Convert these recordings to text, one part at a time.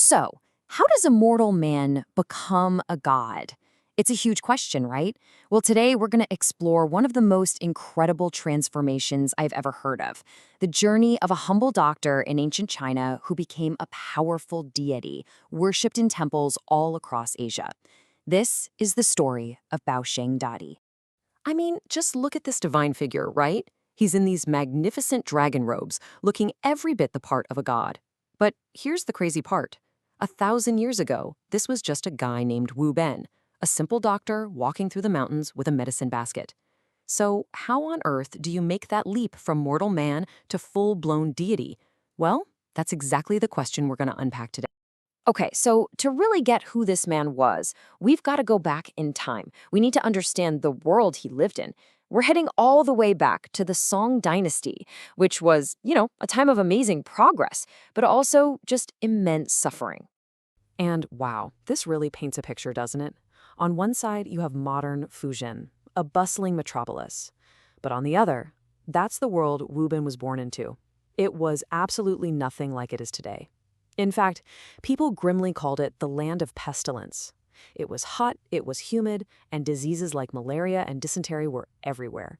So, how does a mortal man become a god? It's a huge question, right? Well, today we're going to explore one of the most incredible transformations I've ever heard of, the journey of a humble doctor in ancient China who became a powerful deity, worshipped in temples all across Asia. This is the story of Baosheng Dadi. I mean, just look at this divine figure, right? He's in these magnificent dragon robes, looking every bit the part of a god. But here's the crazy part. 1,000 years ago, this was just a guy named Wu Ben, a simple doctor walking through the mountains with a medicine basket. So how on earth do you make that leap from mortal man to full-blown deity? Well, that's exactly the question we're going to unpack today. Okay, so to really get who this man was, we've got to go back in time. We need to understand the world he lived in. We're heading all the way back to the Song Dynasty, which was, a time of amazing progress, but also just immense suffering. And wow, this really paints a picture, doesn't it? On one side, you have modern Fujian, a bustling metropolis. But on the other, that's the world Wu Bin was born into. It was absolutely nothing like it is today. In fact, people grimly called it the land of pestilence. It was hot, it was humid, and diseases like malaria and dysentery were everywhere.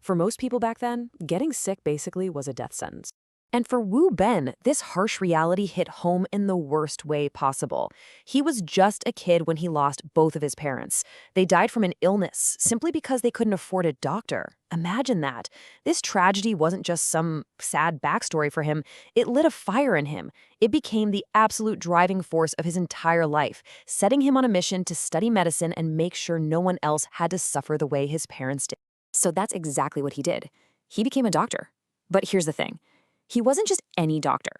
For most people back then, getting sick basically was a death sentence. And for Wu Ben, this harsh reality hit home in the worst way possible. He was just a kid when he lost both of his parents. They died from an illness simply because they couldn't afford a doctor. Imagine that. This tragedy wasn't just some sad backstory for him. It lit a fire in him. It became the absolute driving force of his entire life, setting him on a mission to study medicine and make sure no one else had to suffer the way his parents did. So that's exactly what he did. He became a doctor. But here's the thing. He wasn't just any doctor.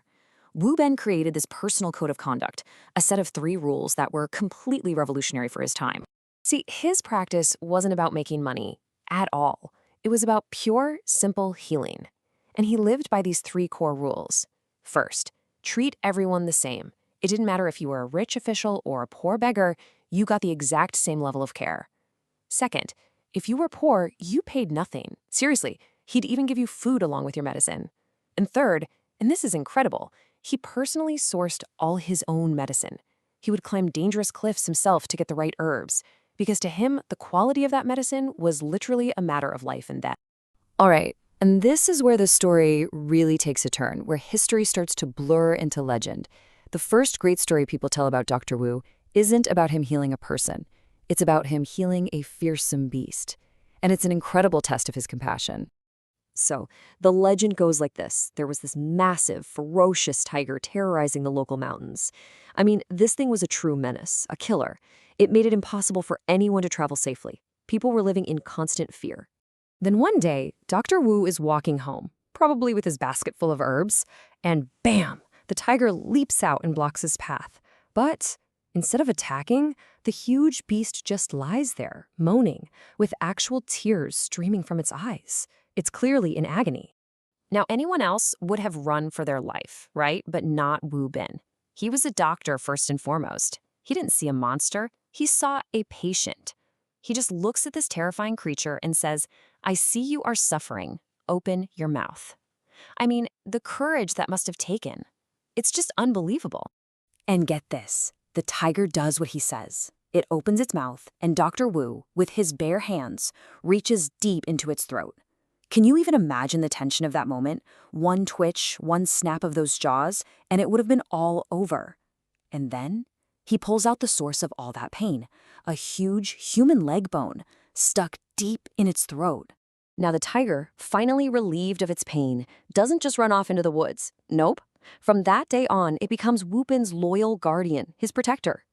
Wu Ben created this personal code of conduct, a set of 3 rules that were completely revolutionary for his time. See, his practice wasn't about making money at all. It was about pure, simple healing. And he lived by these 3 core rules. First, treat everyone the same. It didn't matter if you were a rich official or a poor beggar, you got the exact same level of care. Second, if you were poor, you paid nothing. Seriously, he'd even give you food along with your medicine. And third, and this is incredible, he personally sourced all his own medicine. He would climb dangerous cliffs himself to get the right herbs, because to him, the quality of that medicine was literally a matter of life and death. All right, and this is where the story really takes a turn, where history starts to blur into legend. The first great story people tell about Dr. Wu isn't about him healing a person. It's about him healing a fearsome beast. And it's an incredible test of his compassion. So, the legend goes like this. There was this massive, ferocious tiger terrorizing the local mountains. I mean, this thing was a true menace, a killer. It made it impossible for anyone to travel safely. People were living in constant fear. Then one day, Dr. Wu is walking home, probably with his basket full of herbs, and bam! The tiger leaps out and blocks his path. But instead of attacking, the huge beast just lies there, moaning, with actual tears streaming from its eyes. It's clearly in agony. Now, anyone else would have run for their life, right? But not Wu Ben. He was a doctor first and foremost. He didn't see a monster. He saw a patient. He just looks at this terrifying creature and says, "I see you are suffering. Open your mouth." I mean, the courage that must have taken. It's just unbelievable. And get this, the tiger does what he says. It opens its mouth, and Dr. Wu, with his bare hands, reaches deep into its throat. Can you even imagine the tension of that moment? One twitch, one snap of those jaws, and it would have been all over. And then he pulls out the source of all that pain, a huge human leg bone stuck deep in its throat. Now the tiger, finally relieved of its pain, doesn't just run off into the woods. Nope. From that day on, it becomes Wu Bin's loyal guardian, his protector.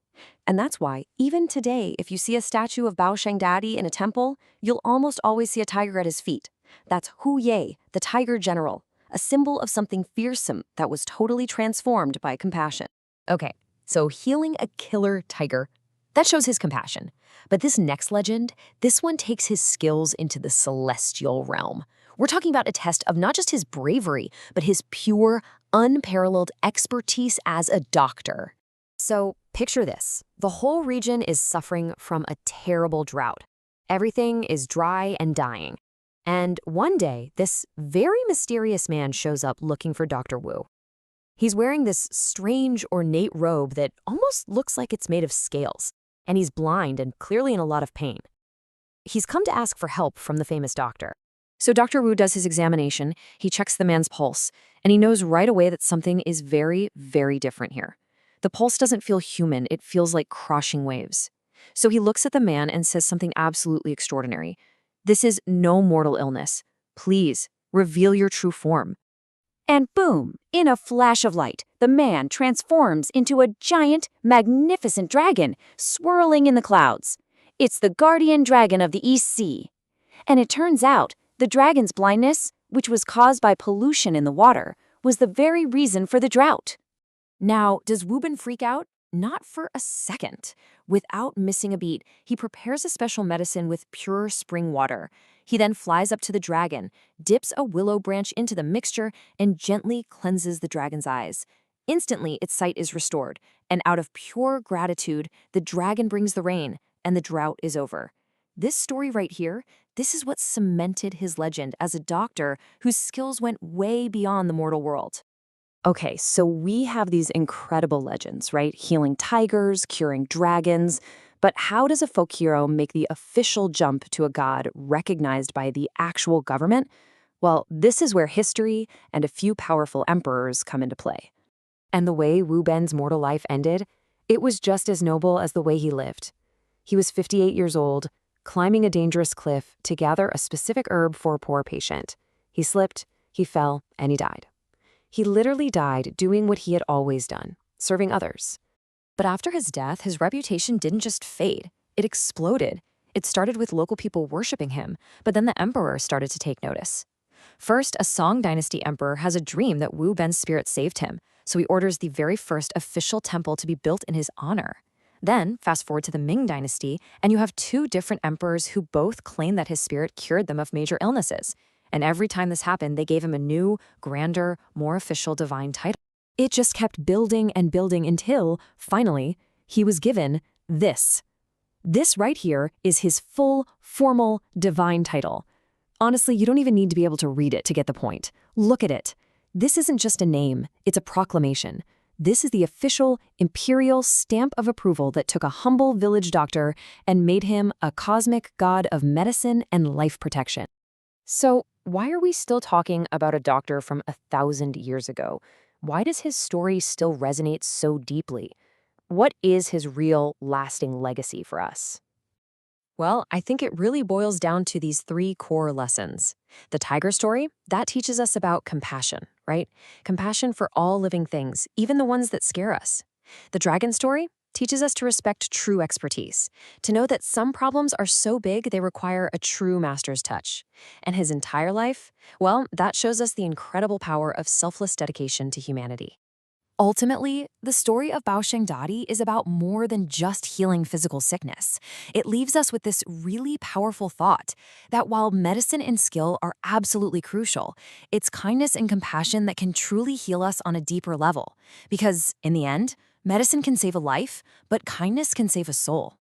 And that's why, even today, if you see a statue of Baosheng Dadi in a temple, you'll almost always see a tiger at his feet. That's Hu Ye, the tiger general, a symbol of something fearsome that was totally transformed by compassion. Okay, so healing a killer tiger, that shows his compassion. But this next legend, this one takes his skills into the celestial realm. We're talking about a test of not just his bravery, but his pure, unparalleled expertise as a doctor. So picture this. The whole region is suffering from a terrible drought. Everything is dry and dying. And one day, this very mysterious man shows up looking for Dr. Wu. He's wearing this strange, ornate robe that almost looks like it's made of scales, and he's blind and clearly in a lot of pain. He's come to ask for help from the famous doctor. So Dr. Wu does his examination, he checks the man's pulse, and he knows right away that something is very, very different here. The pulse doesn't feel human, it feels like crashing waves. So he looks at the man and says something absolutely extraordinary. "This is no mortal illness. Please, reveal your true form." And boom, in a flash of light, the man transforms into a giant, magnificent dragon, swirling in the clouds. It's the guardian dragon of the East Sea. And it turns out, the dragon's blindness, which was caused by pollution in the water, was the very reason for the drought. Now, does Wu Bin freak out? Not for a second. Without missing a beat, he prepares a special medicine with pure spring water. He then flies up to the dragon, dips a willow branch into the mixture, and gently cleanses the dragon's eyes. Instantly, its sight is restored, and out of pure gratitude, the dragon brings the rain, and the drought is over. This story right here, this is what cemented his legend as a doctor whose skills went way beyond the mortal world. Okay, so we have these incredible legends, right? Healing tigers, curing dragons. But how does a folk hero make the official jump to a god recognized by the actual government? Well, this is where history and a few powerful emperors come into play. And the way Wu Ben's mortal life ended, it was just as noble as the way he lived. He was 58 years old, climbing a dangerous cliff to gather a specific herb for a poor patient. He slipped, he fell, and he died. He literally died doing what he had always done, serving others. But after his death, his reputation didn't just fade, it exploded. It started with local people worshiping him, but then the emperor started to take notice. First, a Song dynasty emperor has a dream that Wu Ben's spirit saved him, so he orders the very first official temple to be built in his honor. Then, fast forward to the Ming dynasty, and you have two different emperors who both claim that his spirit cured them of major illnesses. And every time this happened, they gave him a new, grander, more official divine title. It just kept building and building until, finally, he was given this. This right here is his full, formal, divine title. Honestly, you don't even need to be able to read it to get the point. Look at it. This isn't just a name, it's a proclamation. This is the official, imperial stamp of approval that took a humble village doctor and made him a cosmic god of medicine and life protection. So, why are we still talking about a doctor from 1,000 years ago? Why does his story still resonate so deeply? What is his real, lasting legacy for us? Well, I think it really boils down to these three core lessons. The tiger story, that teaches us about compassion, right? Compassion for all living things, even the ones that scare us. The dragon story teaches us to respect true expertise, to know that some problems are so big they require a true master's touch. And his entire life, well, that shows us the incredible power of selfless dedication to humanity. Ultimately, the story of Baosheng Dadi is about more than just healing physical sickness. It leaves us with this really powerful thought that while medicine and skill are absolutely crucial, it's kindness and compassion that can truly heal us on a deeper level. Because, in the end, medicine can save a life, but kindness can save a soul.